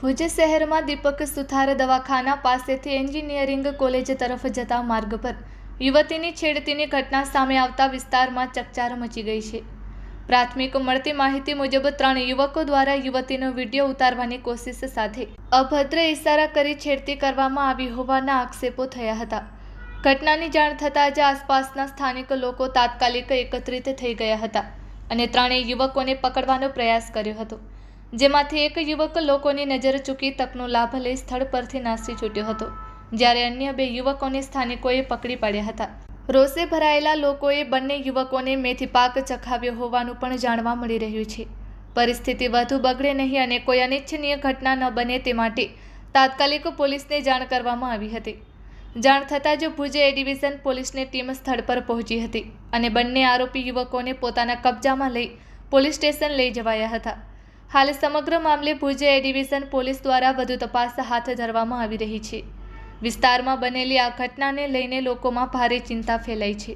ભુજ શહેરમાં દીપક સુથાર દવાખાના પાસેથી એન્જિનિયરિંગ કોલેજ તરફ જતા માર્ગ પર યુવતીની છેડતીની ઘટના સામે આવતા વિસ્તારમાં ચકચાર મચી ગઈ છે। પ્રાથમિક મળતી માહિતી મુજબ 3 યુવકો દ્વારા યુવતીનો વિડીયો ઉતારવાની કોશિશ સાથે અભદ્ર ઇશારા કરી છેડતી કરવામાં આવી હોવાના આક્ષેપો થયા હતા। ઘટનાની જાણ થતાં જ આસપાસના સ્થાનિક લોકો તાત્કાલિક એકત્રિત થઈ ગયા હતા અને 3 યુવકોને પકડવાનો પ્રયાસ કર્યો હતો, જેમાંથી એક યુવક લોકોની નજર ચૂકી તકનો લાભ લઈ સ્થળ પરથી નાસી છૂટ્યો હતો, જ્યારે અન્ય 2 યુવકોને સ્થાનિકોએ પકડી પાડ્યા હતા। રોષે ભરાયેલા લોકોએ બંને યુવકોને મેથી પાક ચખાવ્યો હોવાનું પણ જાણવા મળી રહ્યું છે। પરિસ્થિતિ વધુ બગડે નહીં અને કોઈ અનિચ્છનીય ઘટના ન બને તે માટે તાત્કાલિક પોલીસને જાણ કરવામાં આવી હતી। જાણ થતાં જ ભુજ એ ડિવિઝન પોલીસની ટીમ સ્થળ પર પહોંચી હતી અને બંને આરોપી યુવકોને પોતાના કબજામાં લઈ પોલીસ સ્ટેશન લઈ જવાયા હતા। હાલ સમગ્ર મામલે ભુજ એ ડિવિઝન પોલીસ દ્વારા વધુ તપાસ હાથ ધરવામાં આવી રહી છે। વિસ્તારમાં બનેલી આ ઘટનાને લઈને લોકોમાં ભારે ચિંતા ફેલાઈ છે।